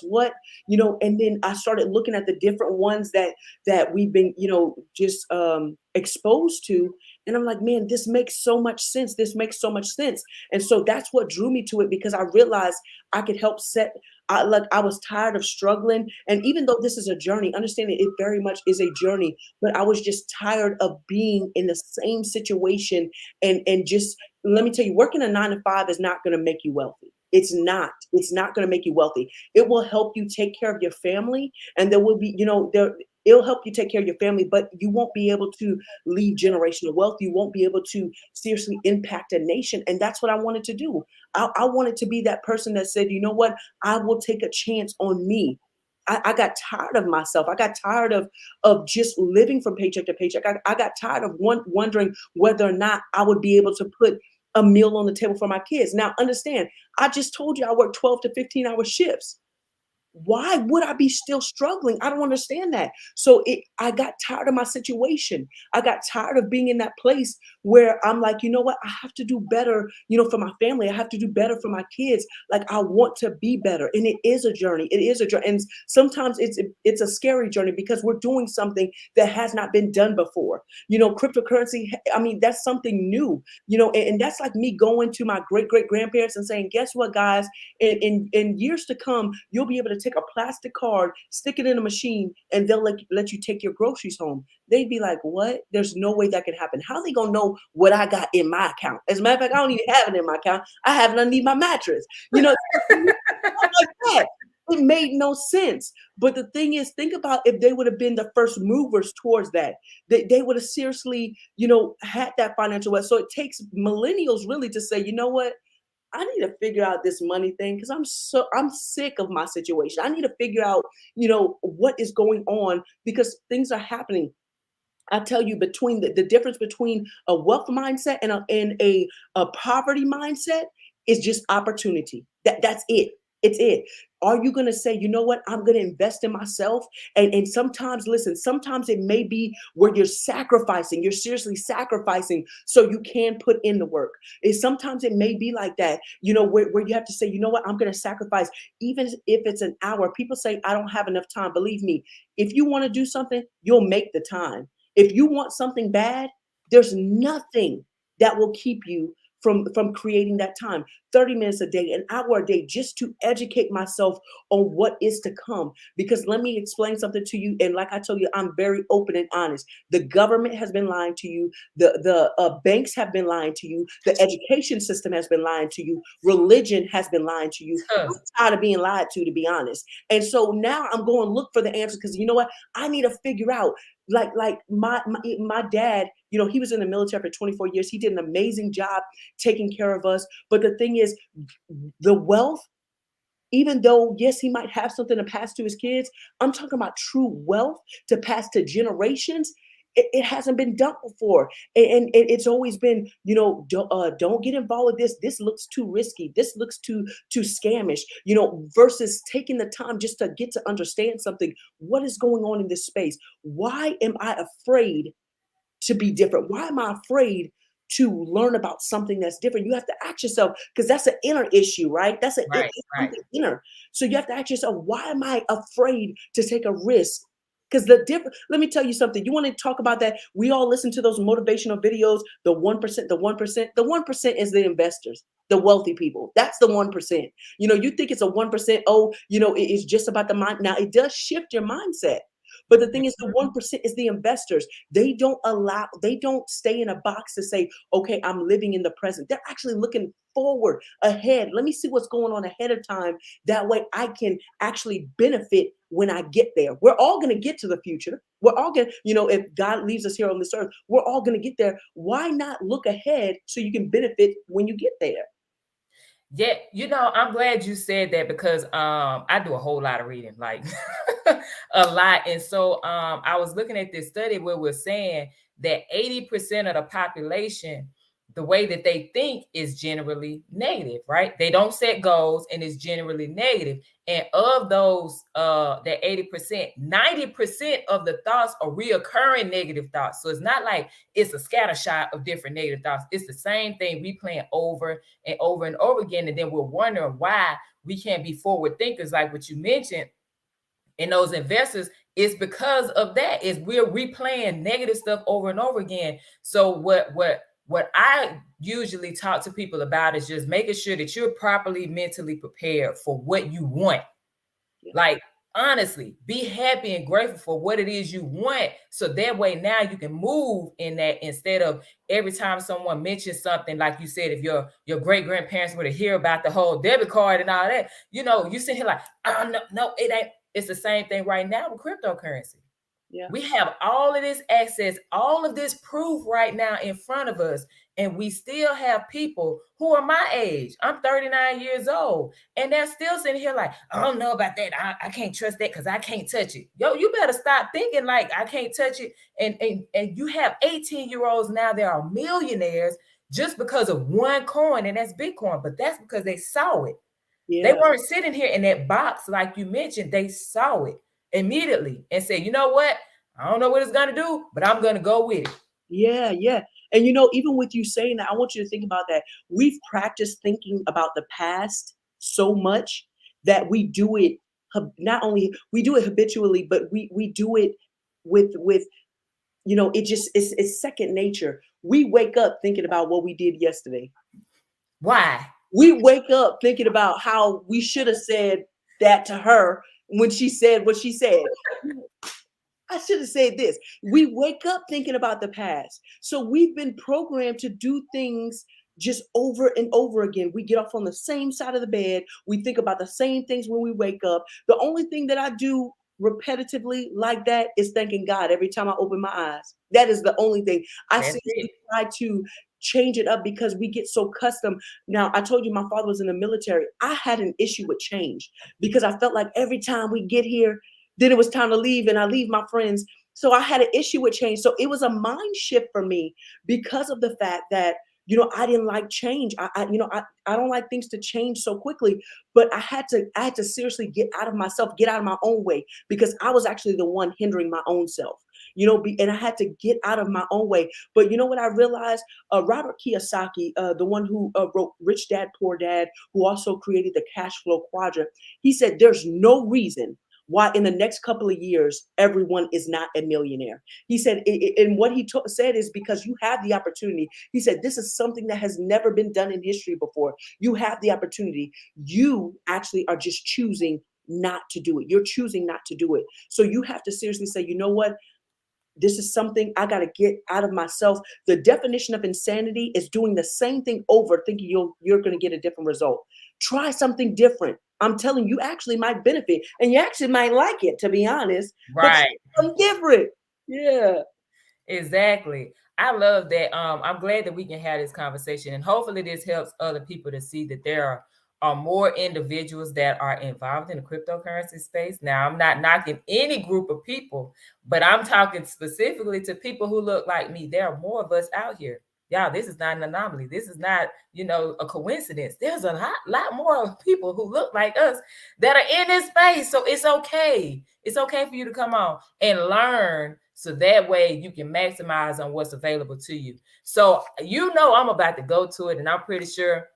what, and then I started looking at the different ones that we've been, just exposed to. And I'm like, man, this makes so much sense. This makes so much sense. And so that's what drew me to it, because I realized I could help set. I was tired of struggling, and even though this is a journey, understanding it very much is a journey, but I was just tired of being in the same situation, and just, let me tell you, working a 9 to 5 is not going to make you wealthy. It's not. It's not going to make you wealthy. It will help you take care of your family, and there will be, it'll help you take care of your family, but you won't be able to leave generational wealth. You won't be able to seriously impact a nation. And that's what I wanted to do. I wanted to be that person that said, you know what, I will take a chance on me. I got tired of myself. I got tired of just living from paycheck to paycheck. I got tired of wondering whether or not I would be able to put a meal on the table for my kids. Now, understand, I just told you I work 12 to 15-hour shifts. Why would I be still struggling? I don't understand that. So I got tired of my situation. I got tired of being in that place where I'm like, you know what? I have to do better, for my family. I have to do better for my kids. Like, I want to be better. And it is a journey. It is a journey. And sometimes it's a scary journey, because we're doing something that has not been done before. Cryptocurrency, I mean, that's something new, and that's like me going to my great great grandparents and saying, guess what, guys? In years to come, you'll be able to take a plastic card, stick it in a machine, and they'll let you take your groceries home. They'd be like, what? There's no way that could happen. How are they gonna know what I got in my account? As a matter of fact, I don't even have it in my account. I have it underneath my mattress. Like that. It made no sense. But the thing is, think about if they would have been the first movers towards that. They would have seriously, had that financial wealth. So it takes millennials really to say, you know what? I need to figure out this money thing, because I'm sick of my situation. I need to figure out, what is going on, because things are happening. I tell you, between the difference between a wealth mindset and a poverty mindset is just opportunity. That's it. It's it. Are you going to say, you know what, I'm going to invest in myself? And sometimes, listen, sometimes it may be where you're sacrificing, you're seriously sacrificing so you can put in the work. Sometimes it may be like that, where you have to say, you know what, I'm going to sacrifice, even if it's an hour. People say, I don't have enough time. Believe me, if you want to do something, you'll make the time. If you want something bad, there's nothing that will keep you from creating that time. 30 minutes a day, an hour a day, just to educate myself on what is to come. Because let me explain something to you. And like I told you, I'm very open and honest. The government has been lying to you. The banks have been lying to you. The education system has been lying to you. Religion has been lying to you. I'm tired of being lied to be honest. And so now I'm going to look for the answer, because you know what? I need to figure out, like my dad, he was in the military for 24 years. He did an amazing job taking care of us. But the thing is, the wealth, even though, yes, he might have something to pass to his kids, I'm talking about true wealth to pass to generations. It hasn't been done before. And it's always been, don't get involved with this. This looks too risky. This looks too scamish, versus taking the time just to get to understand something. What is going on in this space? Why am I afraid to be different? Why am I afraid to learn about something that's different? You have to ask yourself, because that's an inner issue, right? That's Right. something inner. So you have to ask yourself, why am I afraid to take a risk? Because let me tell you something. You want to talk about that? We all listen to those motivational videos, the 1%, the 1%. The 1% is the investors, the wealthy people. That's the 1%. You think it's a 1%. Oh, it's just about the mind. Now, it does shift your mindset. But the thing is, the 1% is the investors. They don't stay in a box to say, okay, I'm living in the present. They're actually looking forward, ahead. Let me see what's going on ahead of time. That way I can actually benefit when I get there. We're all going to get to the future. We're all going to, if God leaves us here on this earth, we're all going to get there. Why not look ahead so you can benefit when you get there? Yeah, I'm glad you said that, because I do a whole lot of reading, like a lot. And so I was looking at this study where we're saying that 80% of the population the way that they think is generally negative, right? They don't set goals and it's generally negative. And of those, that 80%, 90% of the thoughts are reoccurring negative thoughts. So it's not like it's a scatter shot of different negative thoughts. It's the same thing we playing over and over and over again. And then we're wondering why we can't be forward thinkers, like what you mentioned. And those investors, it's because of that. Is we're replaying negative stuff over and over again. So what I usually talk to people about is just making sure that you're properly mentally prepared for what you want. Yeah. Like, honestly, be happy and grateful for what it is you want. So that way now you can move in that, instead of every time someone mentions something, like you said, if your great grandparents were to hear about the whole debit card and all that, you sit here like, oh no, it ain't. It's the same thing right now with cryptocurrency. Yeah. We have all of this access, all of this proof right now in front of us. And we still have people who are my age. I'm 39 years old. And they're still sitting here like, I don't know about that. I can't trust that because I can't touch it. Yo, you better stop thinking like I can't touch it. And you have 18-year-olds now that are millionaires just because of one coin, and that's Bitcoin. But that's because they saw it. Yeah. They weren't sitting here in that box like you mentioned. They saw it immediately and said, you know what? I don't know what it's going to do, but I'm going to go with it. Yeah, yeah. And even with you saying that, I want you to think about that. We've practiced thinking about the past so much that we do it, not only we do it habitually, but we do it with it's second nature. We wake up thinking about what we did yesterday. Why? We wake up thinking about how we should have said that to her when she said what she said. I should have said this. We wake up thinking about the past. So we've been programmed to do things just over and over again. We get off on the same side of the bed. We think about the same things when we wake up. The only thing that I do repetitively like that is thanking God every time I open my eyes. That is the only thing. I That's seriously it. try to change it up because we get so accustomed. Now, I told you my father was in the military. I had an issue with change because I felt like every time we get here, then it was time to leave and I leave my friends. So I had an issue with change. So it was a mind shift for me because of the fact that, I didn't like change. I don't like things to change so quickly, but I had to seriously get out of myself, get out of my own way, because I was actually the one hindering my own self, and I had to get out of my own way. But you know what I realized? Robert Kiyosaki, the one who wrote Rich Dad, Poor Dad, who also created the cash flow quadrant, he said, there's no reason why in the next couple of years, everyone is not a millionaire. He said, and what he said is because you have the opportunity. He said, this is something that has never been done in history before. You have the opportunity. You actually are just choosing not to do it. You're choosing not to do it. So you have to seriously say, you know what? This is something I got to get out of myself. The definition of insanity is doing the same thing over, thinking you're going to get a different result. Try something different. I'm telling you, actually might benefit, and you actually might like it, to be honest. But Right. something different. Yeah. Exactly. I love that. I'm glad that we can have this conversation, and hopefully this helps other people to see that there are more individuals that are involved in the cryptocurrency space. Now, I'm not knocking any group of people, but I'm talking specifically to people who look like me. There are more of us out here. Y'all, this is not an anomaly. This is not, a coincidence. There's a lot more people who look like us that are in this space. So it's okay. It's okay for you to come on and learn, so that way you can maximize on what's available to you. So I'm about to go to it, and I'm pretty sure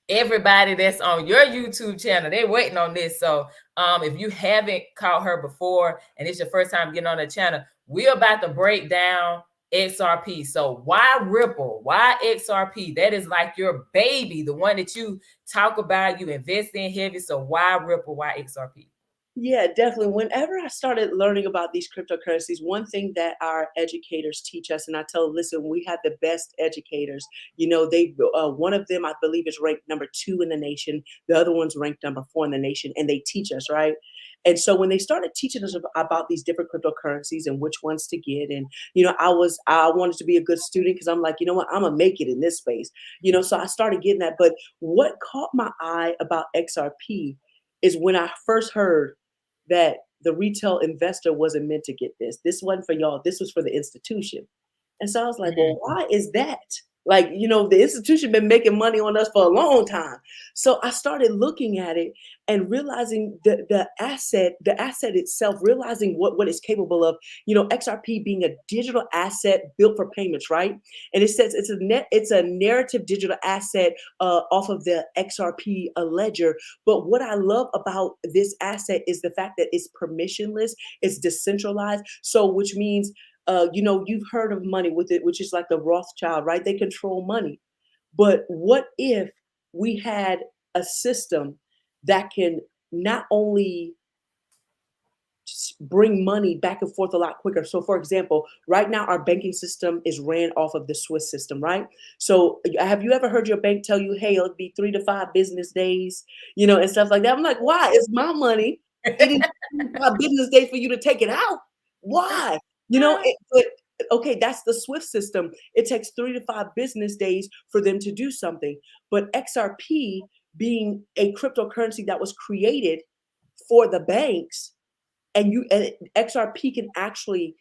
everybody that's on your YouTube channel, they're waiting on this. So if you haven't caught her before and it's your first time getting on the channel, we're about to break down XRP. So why Ripple? Why XRP? That is like your baby, the one that you talk about, you invest in heavy. So why Ripple? Why XRP? Yeah, definitely. Whenever I started learning about these cryptocurrencies, one thing that our educators teach us, and I tell them, listen, we have the best educators. One of them, I believe, is ranked number 2 in the nation. The other one's ranked number 4 in the nation, and they teach us, right? And so when they started teaching us about these different cryptocurrencies and which ones to get, and I wanted to be a good student because I'm like, you know what, I'm gonna make it in this space, So I started getting that. But what caught my eye about XRP is when I first heard that the retail investor wasn't meant to get this. This wasn't for y'all. This was for the institution. And so I was like, well, Mhm. why is that? Like, the institution been making money on us for a long time. So I started looking at it and realizing the asset itself, realizing what it's capable of. XRP being a digital asset built for payments, right? And it says it's a narrative digital asset off of the XRP ledger. But what I love about this asset is the fact that it's permissionless, it's decentralized. So, which means you've heard of money with it, which is like the Rothschild, right? They control money. But what if we had a system that can not only bring money back and forth a lot quicker? So, for example, right now our banking system is ran off of the Swiss system, right? So, have you ever heard your bank tell you, "Hey, it'll be 3 to 5 business days," and stuff like that? I'm like, why? It's my money. It is 3 to 5 business days for you to take it out. Why? But okay, that's the Swift system. It takes 3 to 5 business days for them to do something. But XRP, being a cryptocurrency that was created for the banks, and XRP can actually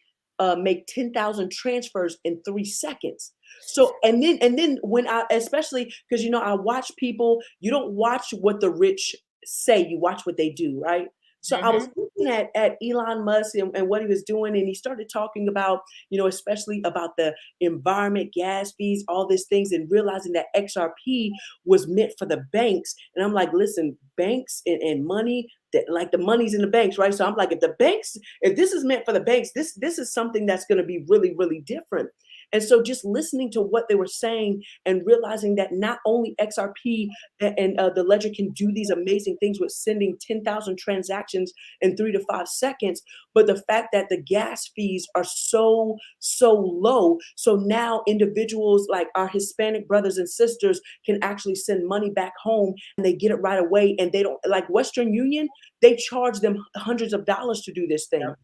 make 10,000 transfers in 3 seconds. So and then when I, especially because I watch people, you don't watch what the rich say, you watch what they do, right? So I was Mhm. looking at Elon Musk and what he was doing, and he started talking about, especially about the environment, gas fees, all these things, and realizing that XRP was meant for the banks. And I'm like, listen, banks and money, that like the money's in the banks, right? So I'm like, if this is meant for the banks, this is something that's going to be really, really different. And so just listening to what they were saying and realizing that not only XRP and the ledger can do these amazing things with sending 10,000 transactions in 3 to 5 seconds, but the fact that the gas fees are so low. So now individuals like our Hispanic brothers and sisters can actually send money back home and they get it right away. And they don't, like Western Union, they charge them hundreds of dollars to do this thing.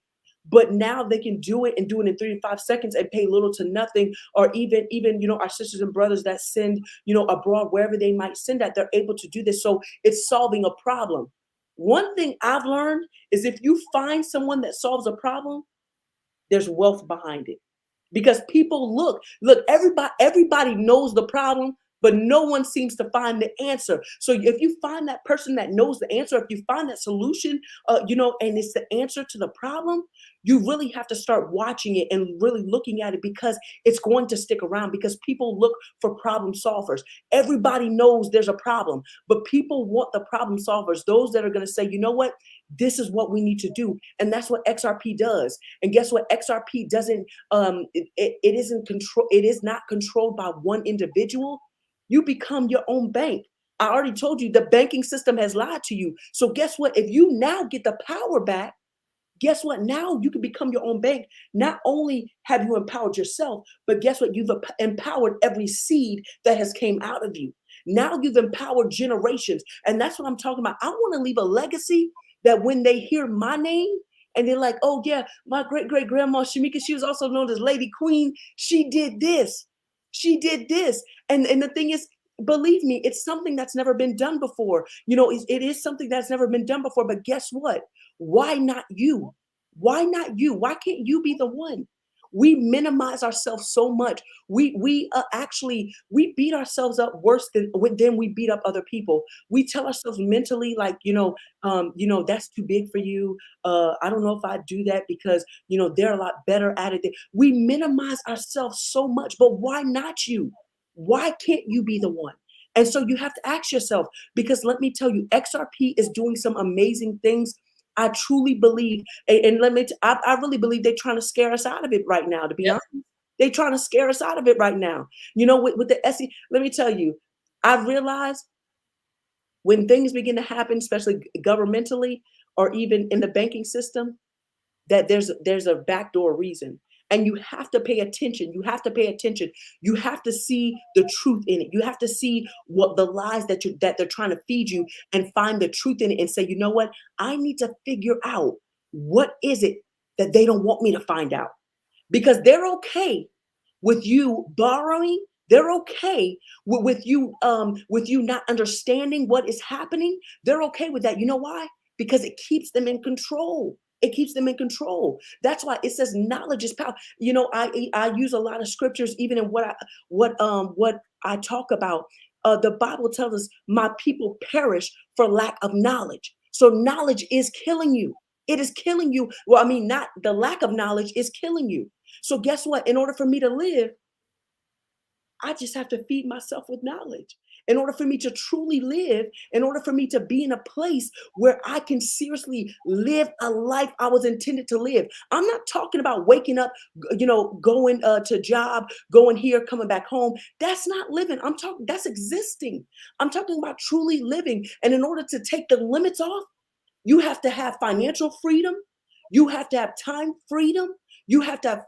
But now they can do it and do it in 3 to 5 seconds and pay little to nothing. Or even our sisters and brothers that send abroad, wherever they might send that, they're able to do this. So it's solving a problem. One thing I've learned is if you find someone that solves a problem, there's wealth behind it. Because people look, everybody knows the problem, but no one seems to find the answer. So if you find that person that knows the answer, if you find that solution, and it's the answer to the problem, you really have to start watching it and really looking at it, because it's going to stick around, because people look for problem solvers. Everybody knows there's a problem, but people want the problem solvers, those that are going to say, you know what, this is what we need to do. And that's what XRP does. And guess what? XRP doesn't, it isn't control, it is not controlled by one individual. You become your own bank. I already told you the banking system has lied to you. So guess what? If you now get the power back, guess what? Now you can become your own bank. Not only have you empowered yourself, but guess what? You've empowered every seed that has came out of you. Now you've empowered generations. And that's what I'm talking about. I want to leave a legacy that when they hear my name and they're like, oh yeah, my great great grandma Shamika, she was also known as Lady Queen. She did this. She did this. And the thing is, believe me, it's something that's never been done before. It is something that's never been done before. But guess what? Why not you? Why not you? Why can't you be the one? We minimize ourselves so much. We beat ourselves up worse than we beat up other people. We tell ourselves mentally, like, that's too big for you. I don't know if I do that because they're a lot better at it. We minimize ourselves so much, but why not you? Why can't you be the one? And so you have to ask yourself, because let me tell you, XRP is doing some amazing things. I truly believe, and I really believe they're trying to scare us out of it right now, to be Yep. honest. They're trying to scare us out of it right now. With the SE, let me tell you, I've realized when things begin to happen, especially governmentally or even in the banking system, that there's a backdoor reason. And you have to pay attention. You have to pay attention. You have to see the truth in it. You have to see what the lies that they're trying to feed you, and find the truth in it and say, you know what? I need to figure out what is it that they don't want me to find out. Because they're okay with you borrowing. They're okay with you not understanding what is happening. They're okay with that. You know why? Because it keeps them in control. It keeps them in control. That's why it says knowledge is power. You know, I use a lot of scriptures even in what I talk about. The Bible tells us, "My people perish for lack of knowledge." So knowledge is killing you. It is killing you. Well, I mean, not the lack of knowledge is killing you. So guess what? In order for me to live, I just have to feed myself with knowledge. In order for me to truly live, in order for me to be in a place where I can seriously live a life I was intended to live. I'm not talking about waking up, going to job, going here, coming back home. That's not living. I'm talking, that's existing. I'm talking about truly living. And in order to take the limits off, you have to have financial freedom. You have to have time freedom. You have to have,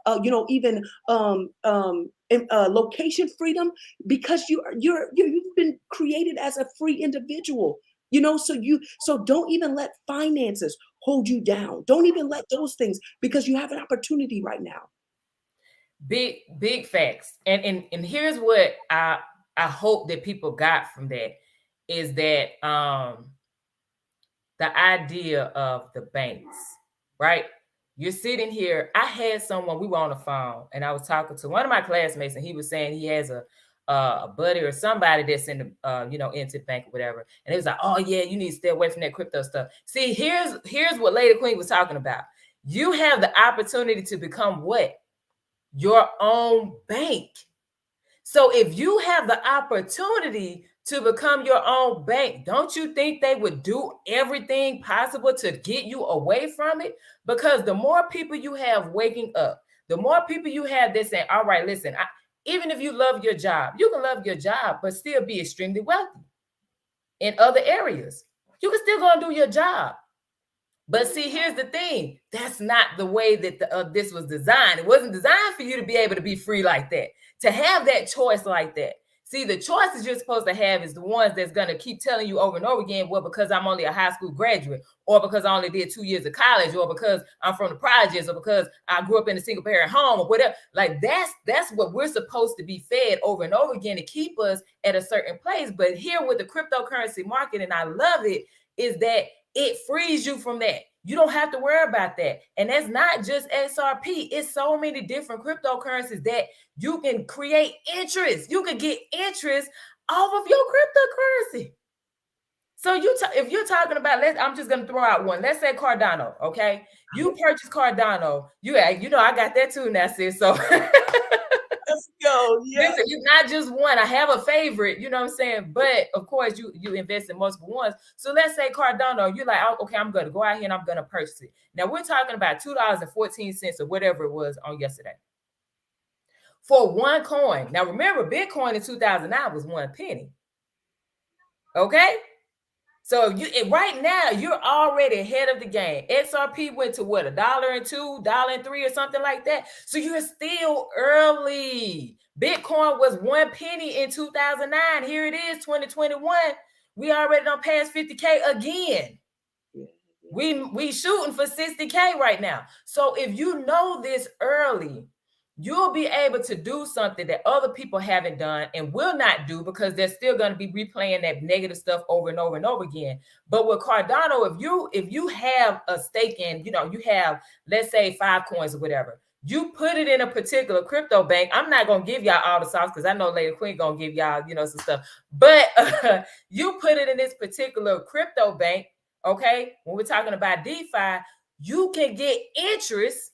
even location freedom, because you've been created as a free individual. So don't even let finances hold you down. Don't even let those things, because you have an opportunity right now. Big facts. And here's what I hope that people got from that is that the idea of the banks, right? You're sitting here. I had someone, we were on the phone, and I was talking to one of my classmates, and he was saying he has a buddy or somebody that's in the into bank or whatever, and it was like, oh yeah, you need to stay away from that crypto stuff. See, here's what Lady Queen was talking about. You have the opportunity to become what? Your own bank. So if you have the opportunity to become your own bank, don't you think they would do everything possible to get you away from it? Because the more people you have waking up, the more people you have that saying, all right, listen, even if you love your job, you can love your job, but still be extremely wealthy in other areas. You can still go and do your job. But see, here's the thing. That's not the way that this was designed. It wasn't designed for you to be able to be free like that, to have that choice like that. See, the choices you're supposed to have is the ones that's going to keep telling you over and over again, well, because I'm only a high school graduate, or because I only did 2 years of college, or because I'm from the projects, or because I grew up in a single parent home, or whatever. Like that's what we're supposed to be fed over and over again to keep us at a certain place. But here with the cryptocurrency market, and I love it, is that it frees you from that. You don't have to worry about that. And that's not just XRP. It's so many different cryptocurrencies that you can create interest. You can get interest off of your cryptocurrency. So if you're talking about, I'm just going to throw out one. Let's say Cardano, okay? You purchase Cardano. I got that too now, sis. So let's go. Yeah. Listen, it's not just one. I have a favorite, you know what I'm saying? But of course, you invest in multiple ones. So let's say Cardano, you're like, oh, okay, I'm going to go out here and I'm going to purchase it. Now we're talking about $2.14 or whatever it was on yesterday for one coin. Now remember, Bitcoin in 2009 was 1 penny. Okay. So right now you're already ahead of the game. XRP went to what, $1.02, $1.03 or something like that. So you're still early. Bitcoin was 1 penny in 2009. Here it is, 2021. We already done past 50K again. We shooting for 60K right now. So if you know this early, you'll be able to do something that other people haven't done and will not do, because they're still going to be replaying that negative stuff over and over and over again. But with Cardano, if you have a stake in, you have, let's say 5 coins or whatever, you put it in a particular crypto bank. I'm not going to give y'all all the sauce because I know Lady Queen going to give y'all, some stuff. But you put it in this particular crypto bank, okay? When we're talking about DeFi, you can get interest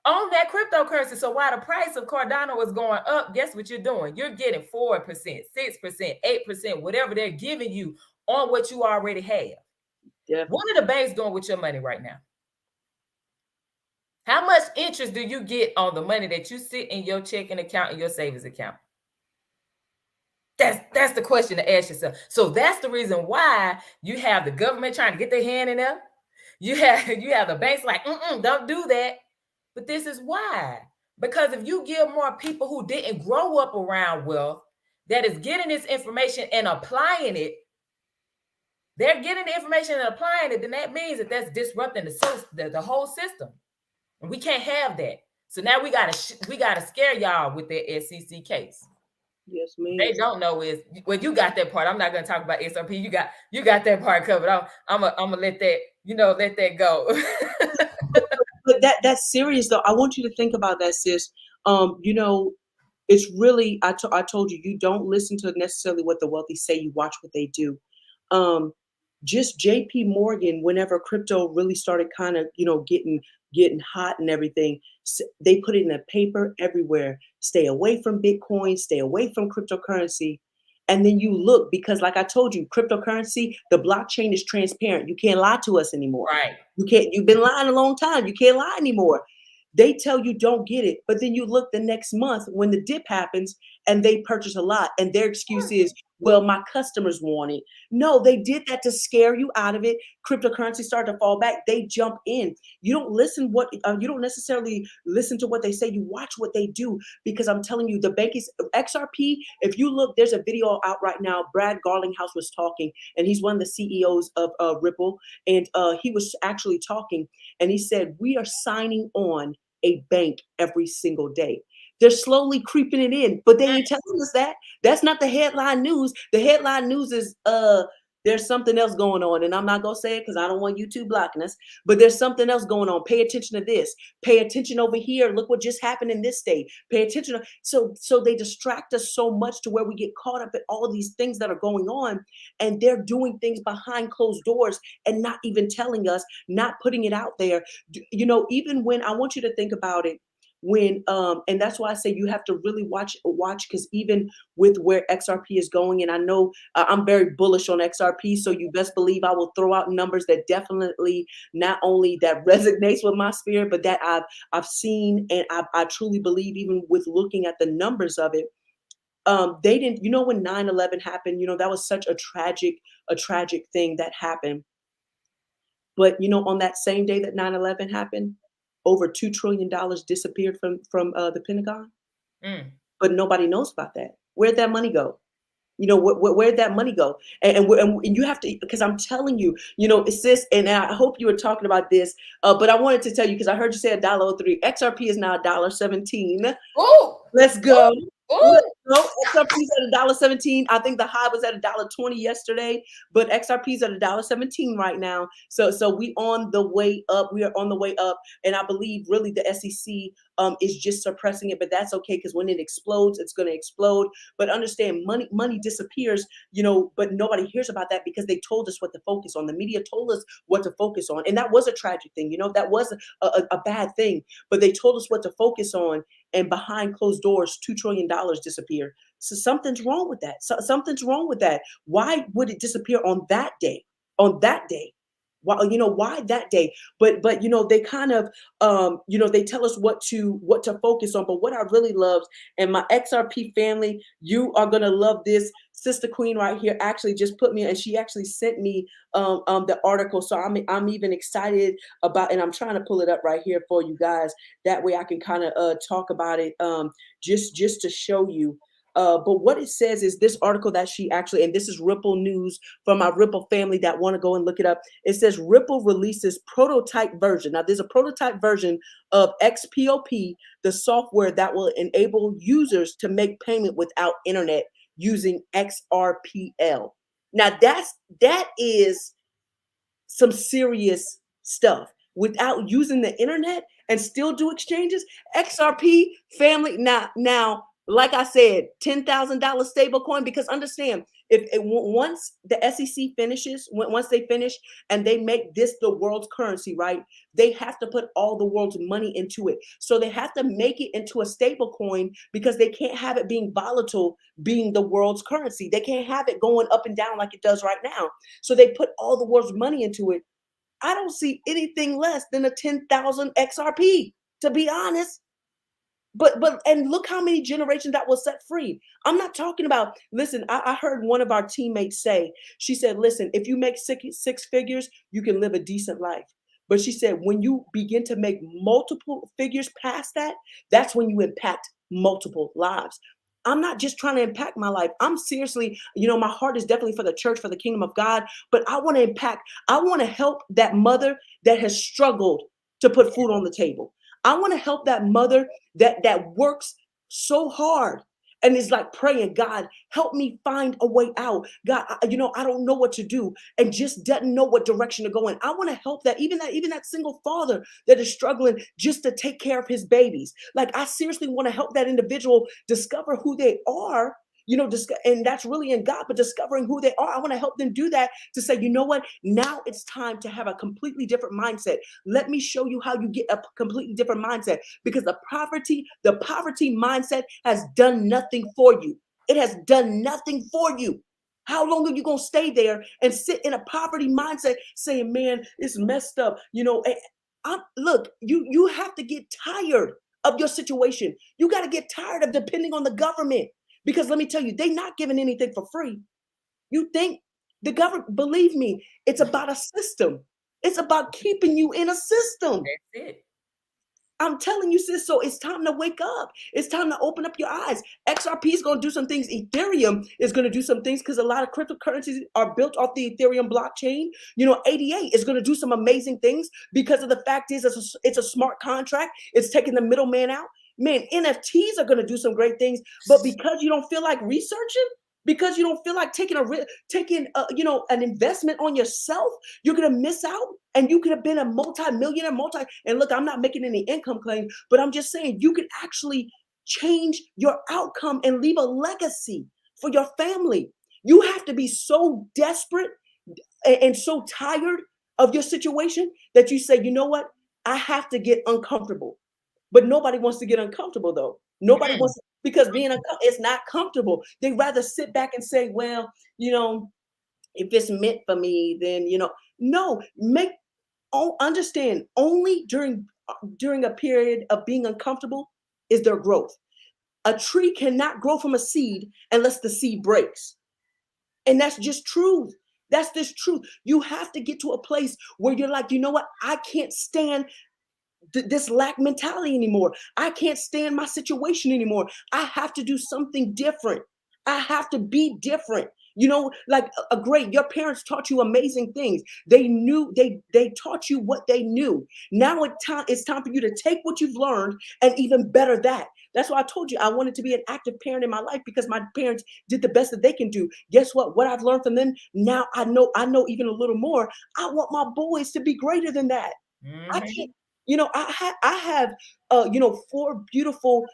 on that cryptocurrency. So while the price of Cardano is going up, guess what you're doing? You're getting 4%, 6%, 8%, whatever they're giving you on what you already have. Yeah. What are the banks doing with your money right now? How much interest do you get on the money that you sit in your checking account and your savings account? That's the question to ask yourself. So that's the reason why you have the government trying to get their hand in there. You have the banks like, don't do that. But this is why. Because if you give more people who didn't grow up around wealth, that is getting this information and applying it, they're getting the information and applying it, then that means that that's disrupting the whole system. And we can't have that. So now we gotta scare y'all with that SEC case. Yes, ma'am. They don't know is, well, you got that part. I'm not gonna talk about XRP. You got that part covered. I'm gonna let that let that go. But that's serious though. I want you to think about that, sis. You know, it's really I told you, you don't listen to necessarily what the wealthy say, you watch what they do. Um, just JP Morgan, whenever crypto really started kind of, getting hot and everything, they put it in the paper everywhere. Stay away from Bitcoin, stay away from cryptocurrency. And then you look, because like I told you, cryptocurrency, the blockchain is transparent. You can't lie to us anymore. Right. You've been lying a long time. You can't lie anymore. They tell you don't get it, but then you look the next month when the dip happens and they purchase a lot, and their excuse is, well, my customers want it. No, they did that to scare you out of it. Cryptocurrency started to fall back. They jump in. You don't necessarily listen to what they say. You watch what they do, because I'm telling you, the bank is XRP. If you look, there's a video out right now. Brad Garlinghouse was talking, and he's one of the CEOs of Ripple, and he was actually talking, and he said, we are signing on a bank every single day. They're slowly creeping it in, but they ain't telling us that. That's not the headline news. The headline news is there's something else going on, and I'm not gonna say it because I don't want YouTube blocking us. But there's something else going on. Pay attention to this. Pay attention over here. Look what just happened in this state. Pay attention. So they distract us so much to where we get caught up in all these things that are going on, and they're doing things behind closed doors and not even telling us, not putting it out there. Even when I want you to think about it, when and that's why I say you have to really watch, because even with where XRP is going, and I know I'm very bullish on XRP, so you best believe I will throw out numbers that definitely not only that resonates with my spirit, but that I've seen, and I truly believe, even with looking at the numbers of it. They didn't, when 9/11 happened, that was such a tragic thing that happened. But on that same day that 9/11 happened, over $2 trillion disappeared from the Pentagon. Mm. But nobody knows about that. Where'd that money go? Where'd that money go? And you have to, because I'm telling you, sis, and I hope you were talking about this, but I wanted to tell you, because I heard you say $1.03. XRP is now $1.17. Ooh. Let's go. Ooh. Let's go. XRP is at $1.17. I think the high was at $1.20 yesterday, but XRP is at $1.17 right now. So we on the way up. We are on the way up, and I believe really the SEC is just suppressing it, but that's okay, because when it explodes, it's going to explode. But understand, money disappears, but nobody hears about that because they told us what to focus on. The media told us what to focus on, and that was a tragic thing. That was a bad thing, but they told us what to focus on, and behind closed doors, $2 trillion disappear. So something's wrong with that. Something's wrong with that. Why would it disappear on that day? On that day? Why that day? But they kind of they tell us what to focus on. But what I really love, and my XRP family, you are gonna love this. Sister Queen right here actually just put me, and she actually sent me the article. So I'm even excited about, and I'm trying to pull it up right here for you guys. That way I can kind of talk about it, just to show you. But what it says is this article that she actually, and this is Ripple News from my Ripple family that want to go and look it up. It says Ripple releases prototype version. Now, there's a prototype version of XPOP, the software that will enable users to make payment without internet using XRPL. Now, that is some serious stuff. Without using the internet and still do exchanges. XRP family. Now, like I said, $10,000 stable coin, because understand, if once the SEC finishes, once they finish and they make this the world's currency, right? They have to put all the world's money into it. So they have to make it into a stable coin, because they can't have it being volatile, being the world's currency. They can't have it going up and down like it does right now. So they put all the world's money into it. I don't see anything less than a 10,000 XRP, to be honest. But and look how many generations that was set free. I'm not talking about, listen, I heard one of our teammates say, she said, listen, if you make six figures, you can live a decent life. But she said, when you begin to make multiple figures past that, that's when you impact multiple lives. I'm not just trying to impact my life. I'm seriously, my heart is definitely for the church, for the kingdom of God, but I want to impact, I want to help that mother that has struggled to put food on the table. I want to help that mother that works so hard, And it's like praying, God, help me find a way out. God, I don't know what to do, and just doesn't know what direction to go in. I want to help that single father that is struggling just to take care of his babies. Like, I seriously want to help that individual discover who they are. And that's really in God, but discovering who they are, I want to help them do that, to say, you know what, now it's time to have a completely different mindset. Let me show you how you get a completely different mindset, because the poverty mindset has done nothing for you. It has done nothing for you. How long are you going to stay there and sit in a poverty mindset saying, man, it's messed up? Look, you have to get tired of your situation. You got to get tired of depending on the government, because let me tell you, they're not giving anything for free. You think the government, believe me, it's about a system. It's about keeping you in a system. That's it. I'm telling you, sis. So it's time to wake up. It's time to open up your eyes. XRP is going to do some things. Ethereum is going to do some things, because a lot of cryptocurrencies are built off the Ethereum blockchain. 88 is going to do some amazing things, because of the fact is it's a smart contract. It's taking the middleman out. Man, NFTs are going to do some great things, but because you don't feel like researching, because you don't feel like taking an investment on yourself, you're going to miss out. And you could have been a multi-millionaire, and look, I'm not making any income claims, but I'm just saying you could actually change your outcome and leave a legacy for your family. You have to be so desperate and so tired of your situation that you say, you know what? I have to get uncomfortable. But nobody wants to get uncomfortable, though. Nobody Mm. wants to, because it's not comfortable. They rather sit back and say, well, if it's meant for me, then no, understand, only during a period of being uncomfortable is there growth. A tree cannot grow from a seed unless the seed breaks. And that's just truth. That's just truth. You have to get to a place where you're like, you know what? I can't stand this lack mentality anymore. I can't stand my situation anymore. I have to do something different. I have to be different. Like a great, your parents taught you amazing things. They taught you what they knew. Now it's time for you to take what you've learned and even better that. That's why I told you I wanted to be an active parent in my life, because my parents did the best that they can do. Guess what? What I've learned from them, now I know even a little more. I want my boys to be greater than that. I can't, Mm-hmm. I have four beautiful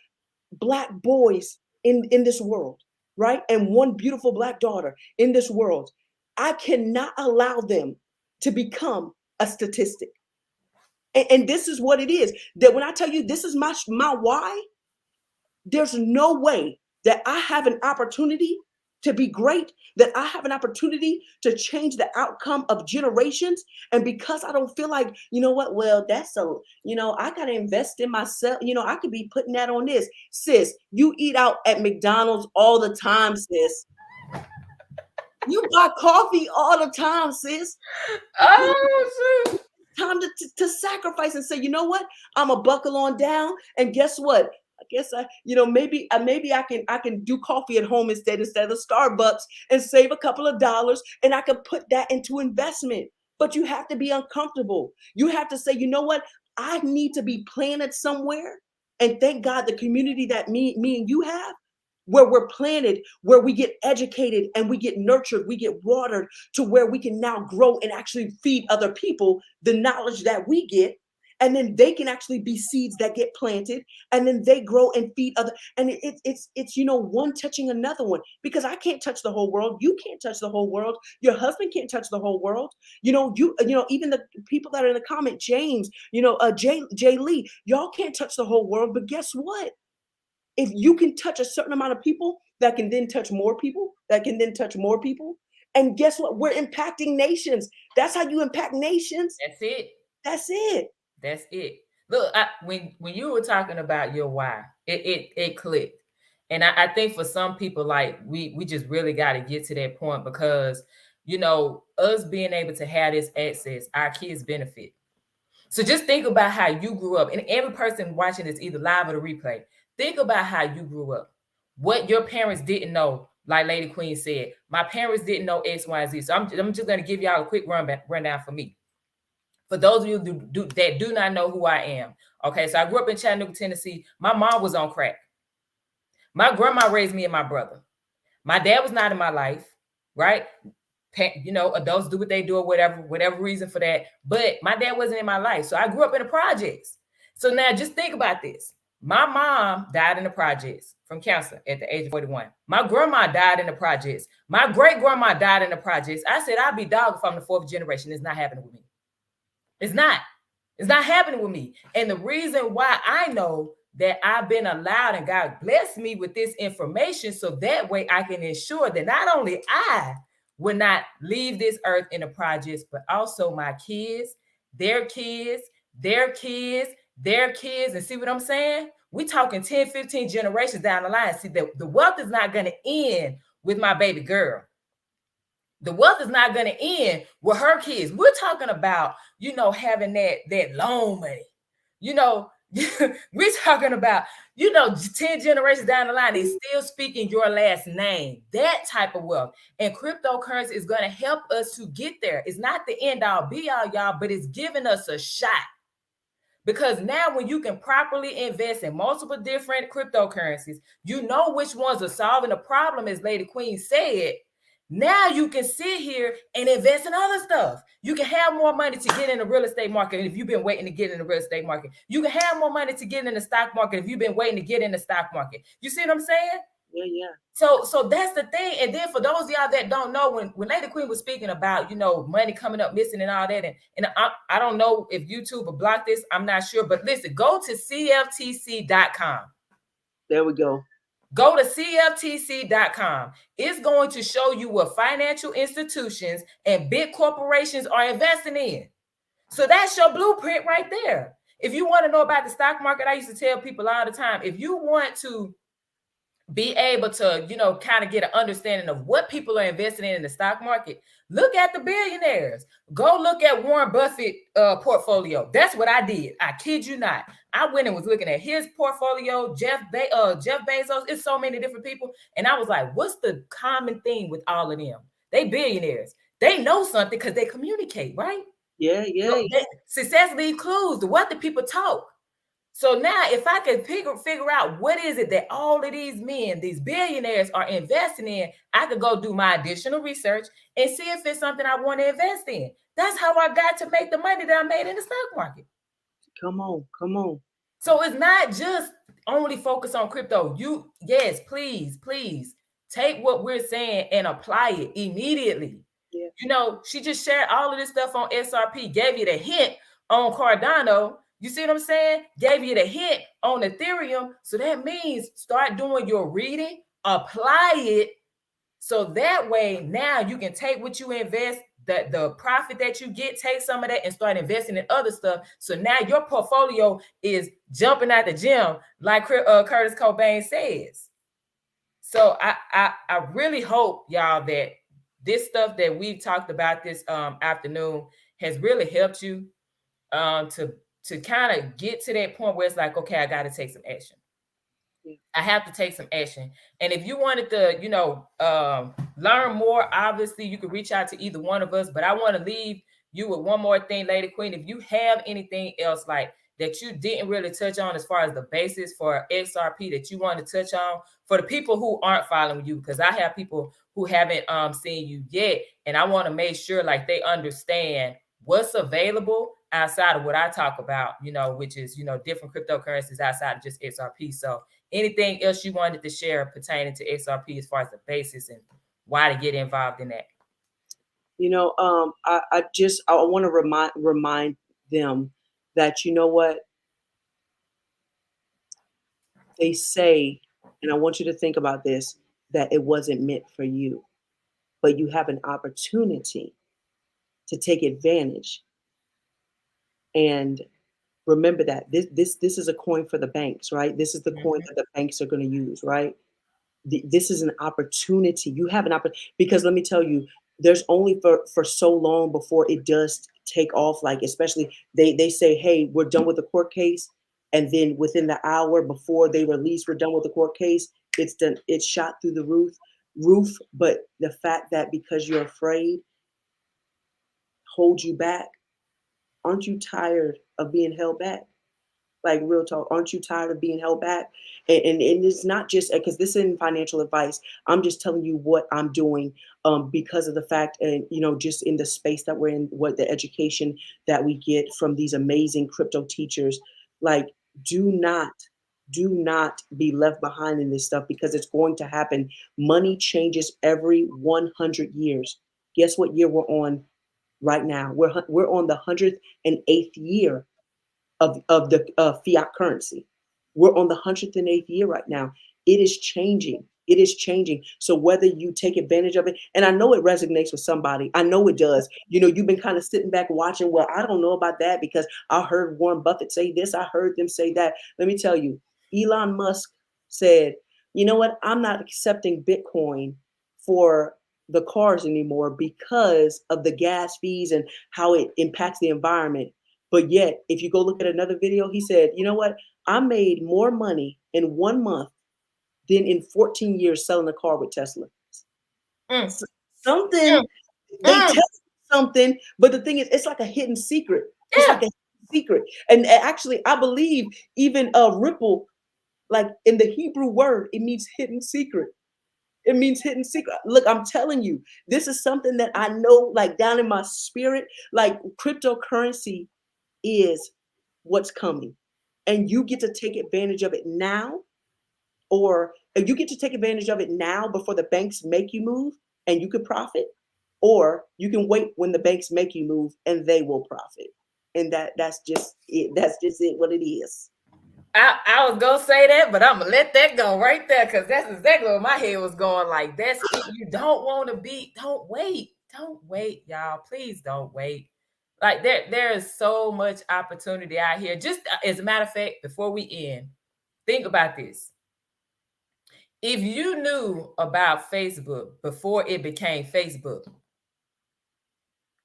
black boys in this world, right? And one beautiful black daughter in this world. I cannot allow them to become a statistic. And this is what it is. That when I tell you this is my why, there's no way that I have an opportunity to be great, that I have an opportunity to change the outcome of generations. And because I don't feel like, you know what, well, I got to invest in myself. I could be putting that on this. Sis, you eat out at McDonald's all the time, sis. You buy coffee all the time, sis. Oh, shoot. Time to sacrifice and say, you know what, I'm a buckle on down. And guess what, I guess maybe I can do coffee at home instead of Starbucks, and save a couple of dollars, and I can put that into investment. But you have to be uncomfortable. You have to say, you know what, I need to be planted somewhere. And thank God the community that me and you have, where we're planted, where we get educated and we get nurtured, we get watered, to where we can now grow and actually feed other people the knowledge that we get. And then they can actually be seeds that get planted, and then they grow and feed other. And it's one touching another one, because I can't touch the whole world. You can't touch the whole world. Your husband can't touch the whole world. Even the people that are in the comment, James, Jay Lee, y'all can't touch the whole world. But guess what? If you can touch a certain amount of people, that can then touch more people, that can then touch more people. And guess what? We're impacting nations. That's how you impact nations. That's it. That's it. That's it. Look, when you were talking about your why, it clicked. And I think for some people, like we just really got to get to that point, because us being able to have this access, our kids benefit. So just think about how you grew up, and every person watching this, either live or the replay, think about how you grew up, what your parents didn't know. Like Lady Queen said, my parents didn't know X, Y, and Z. So I'm just going to give y'all a quick rundown for me. For those of you that do not know who I am, okay, so I grew up in Chattanooga, Tennessee. My mom was on crack. My grandma raised me and my brother. My dad was not in my life, right? You know, adults do what they do or whatever reason for that. But my dad wasn't in my life. So I grew up in the projects. So now just think about this. My mom died in the projects from cancer at the age of 41. My grandma died in the projects. My great grandma died in the projects. I said, I'd be dog if I'm the fourth generation. It's not happening with me. It's not. It's not happening with me. And the reason why I know that I've been allowed and God blessed me with this information so that way I can ensure that not only I will not leave this earth in the projects, but also my kids, their kids, their kids, their kids. And see what I'm saying? We're talking 10, 15 generations down the line. See, the wealth is not going to end with my baby girl. The wealth is not going to end with her kids. We're talking about, you know, having that loan money. You know, we're talking about, you know, 10 generations down the line, they still speaking your last name. That type of wealth. And cryptocurrency is going to help us to get there. It's not the end all be all, y'all, but it's giving us a shot. Because now when you can properly invest in multiple different cryptocurrencies, you know which ones are solving the problem, as Lady Queen said. Now you can sit here and invest in other stuff. You can have more money to get in the real estate market if you've been waiting to get in the real estate market. You can have more money to get in the stock market if you've been waiting to get in the stock market. You see what I'm saying? Yeah. So that's the thing. And then for those of y'all that don't know, when Lady Queen was speaking about, you know, money coming up missing and all that, and I don't know if YouTube will block this. I'm not sure. But listen, go to cftc.com. There we go. Go to cftc.com. It's going to show you what financial institutions and big corporations are investing in. So that's your blueprint right there. If you want to know about the stock market, I used to tell people all the time, if you want to be able to, you know, kind of get an understanding of what people are investing in the stock market, look at the billionaires. Go look at Warren Buffett portfolio. That's what I did. I kid you not. I went and was looking at his portfolio, Jeff Bezos. It's so many different people. And I was like, what's the common theme with all of them? They billionaires. They know something because they communicate, right? Yeah. Success leaves clues. The what the people talk. So now if I could figure out what is it that all of these men, these billionaires are investing in, I could go do my additional research and see if it's something I want to invest in. That's how I got to make the money that I made in the stock market. Come on. So it's not just only focus on crypto. Yes, please take what we're saying and apply it immediately. Yeah. You know, she just shared all of this stuff on XRP, gave you the hint on Cardano. You see what I'm saying? Gave you the hint on Ethereum. So that means start doing your reading, apply it. So that way, now you can take what you invest, the profit that you get, take some of that and start investing in other stuff. So now your portfolio is jumping out the gym, like Curtis Cobain says. So I really hope, y'all, that this stuff that we've talked about this afternoon has really helped you to kind of get to that point where it's like, okay, I got to take some action. Yeah. I have to take some action. And if you wanted to, you know, learn more, obviously you can reach out to either one of us. But I want to leave you with one more thing, Lady Queen. If you have anything else like that you didn't really touch on as far as the basis for XRP that you want to touch on for the people who aren't following you, because I have people who haven't seen you yet, and I want to make sure like they understand what's available outside of what I talk about, you know, which is, you know, different cryptocurrencies outside of just XRP. So anything else you wanted to share pertaining to XRP as far as the basis and why to get involved in that? You know, I want to remind them that, you know what, they say, and I want you to think about this, that it wasn't meant for you, but you have an opportunity to take advantage. And remember that this is a coin for the banks, right? This is the coin that the banks are going to use, right? This is an opportunity. You have an opportunity, because let me tell you, there's only for so long before it does take off. Like, especially they say, hey, we're done with the court case. And then within the hour before they release, we're done with the court case. It's done. It's shot through the roof. But the fact that because you're afraid holds you back. Aren't you tired of being held back? Like real talk, aren't you tired of being held back? And it's not just because this isn't financial advice. I'm just telling you what I'm doing because of the fact, and just in the space that we're in, what the education that we get from these amazing crypto teachers. Like, do not, do not be left behind in this stuff because it's going to happen. Money changes every 100 years. Guess what year we're on right now? We're on the 108th year of the fiat currency. We're on the 108th year right now. It is changing. It is changing. So whether you take advantage of it, and I know it resonates with somebody, I know it does. You've been kind of sitting back watching. Well, I don't know about that because I heard Warren Buffett say this. I heard them say that. Let me tell you, Elon Musk said, you know what? I'm not accepting Bitcoin for the cars anymore because of the gas fees and how it impacts the environment. But yet, if you go look at another video, he said, you know what? I made more money in 1 month than in 14 years selling a car with Tesla. Mm, mm, Something, they mm. tell you something, but the thing is, it's like a hidden secret. It's like Yeah. a hidden secret. And actually, I believe even Ripple, like in the Hebrew word, it means hidden secret. It means hidden secret. Look, I'm telling you, this is something that I know, like down in my spirit, like cryptocurrency is what's coming. And you get to take advantage of it now, or you get to take advantage of it now before the banks make you move and you could profit, or you can wait when the banks make you move and they will profit. And that's just it. That's just it, what it is. I was gonna say that, but I'm gonna let that go right there because that's exactly where my head was going. Like, that's it. You don't want to be, don't wait, y'all. Please don't wait. Like, there is so much opportunity out here. Just as a matter of fact, before we end, think about this. If you knew about Facebook before it became Facebook,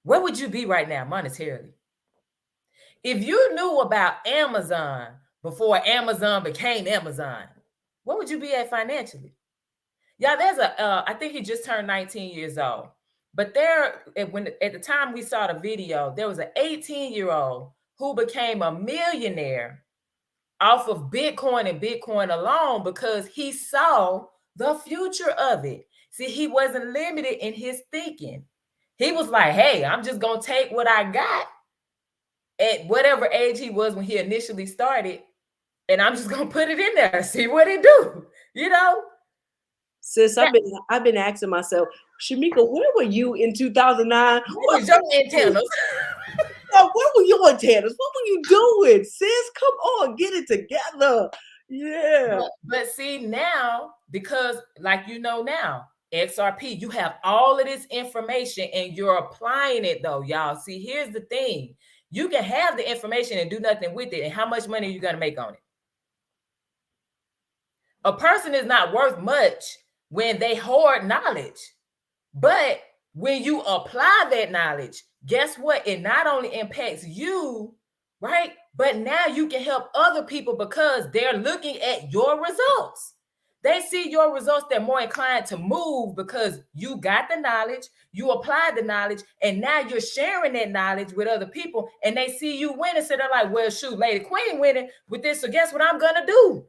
where would you be right now monetarily? If you knew about Amazon before Amazon became Amazon, what would you be at financially? Yeah, there's I think he just turned 19 years old. But at the time we saw the video, there was an 18-year-old who became a millionaire off of Bitcoin and Bitcoin alone because he saw the future of it. See, he wasn't limited in his thinking. He was like, hey, I'm just going to take what I got at whatever age he was when he initially started, and I'm just going to put it in there, see what it do, you know? Sis, I've been asking myself, Shamika, where were you in 2009? What was your antennas? Where were your antennas? What were you doing, sis? Come on, get it together. Yeah. But see now, because like now, XRP, you have all of this information and you're applying it though, y'all. See, here's the thing. You can have the information and do nothing with it. And how much money are you going to make on it? A person is not worth much when they hoard knowledge. But when you apply that knowledge, guess what? It not only impacts you, right? But now you can help other people because they're looking at your results. They see your results, they're more inclined to move because you got the knowledge, you applied the knowledge, and now you're sharing that knowledge with other people, and they see you winning. So they're like, well, shoot, Lady Queen winning with this. So guess what I'm gonna do?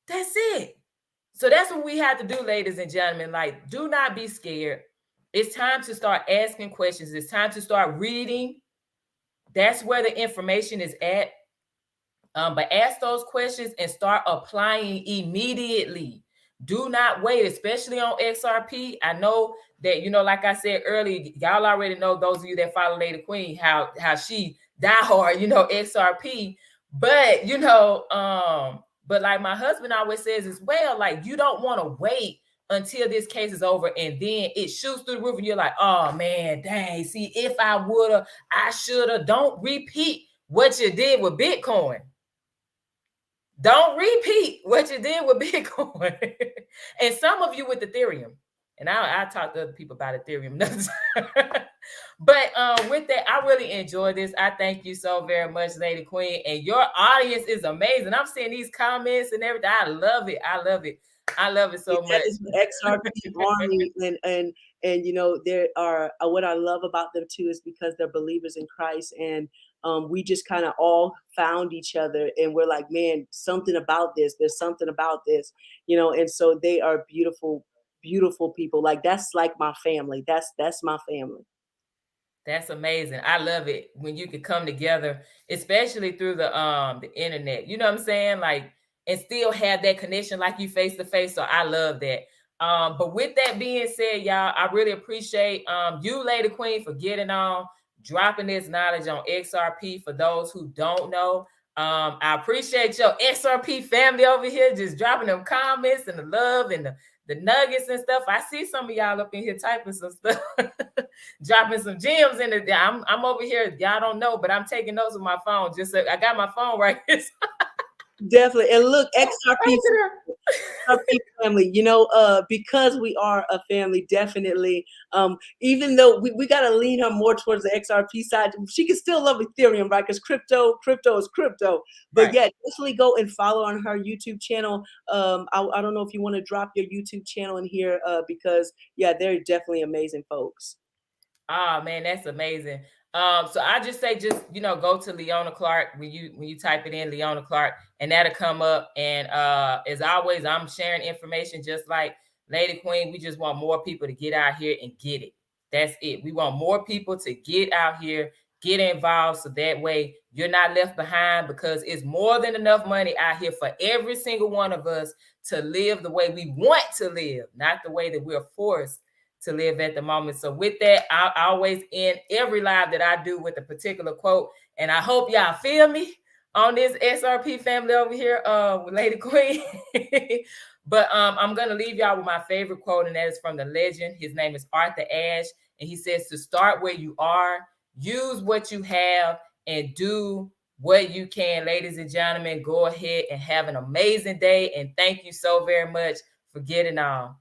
That's it. So that's what we have to do, ladies and gentlemen. Like, do not be scared. It's time to start asking questions. It's time to start reading. That's where the information is at. But ask those questions and start applying immediately. Do not wait, especially on XRP. I know that, like I said earlier, y'all already know, those of you that follow Lady Queen, how she die hard, XRP. But, but like my husband always says as well, like, you don't want to wait until this case is over and then it shoots through the roof and you're like, oh man, dang, see, if I woulda, I shoulda. Don't repeat what you did with Bitcoin. Don't repeat what you did with Bitcoin. And some of you with Ethereum. And I talk to other people about Ethereum. But with that, I really enjoyed this. I thank you so very much, Lady Queen. And your audience is amazing. I'm seeing these comments and everything. I love it. I love it. I love it so That much. is the XRP army, and there are what I love about them too is because they're believers in Christ, and we just kind of all found each other, and we're like, man, something about this. There's something about this, you know. And so they are beautiful, beautiful people. Like that's like my family. That's my family. That's amazing. I love it when you can come together, especially through the internet. You know what I'm saying? Like, and still have that connection like you face to face. So I love that. But with that being said, y'all, I really appreciate you, Lady Queen, for getting on, dropping this knowledge on XRP for those who don't know. I appreciate your XRP family over here just dropping them comments and the love and the nuggets and stuff. I see some of y'all up in here typing some stuff. Dropping some gems in it. I'm over here. Y'all don't know, but I'm taking notes with my phone. Just so I got my phone right here. Definitely. And look, XRP family, you know, because we are a family, definitely. Even though we got to lean her more towards the XRP side, she can still love Ethereum, right? Because crypto is crypto. But Right. yeah, definitely go and follow on her YouTube channel. I don't know if you want to drop your YouTube channel in here, because yeah, they're definitely amazing folks. Ah, man, that's amazing. So I just say, just go to Leona Clark when you type it in, Leona Clark, and that'll come up. And as always, I'm sharing information just like Lady Queen. We just want more people to get out here and get it. That's it. We want more people to get out here, get involved, so that way you're not left behind, because it's more than enough money out here for every single one of us to live the way we want to live, not the way that we're forced to live at the moment. So with that, I always end every live that I do with a particular quote. And I hope y'all feel me on this XRP family over here with Lady Queen. But I'm going to leave y'all with my favorite quote, and that is from the legend. His name is Arthur Ashe. And he says to start where you are, use what you have, and do what you can. Ladies and gentlemen, go ahead and have an amazing day. And thank you so very much for getting on.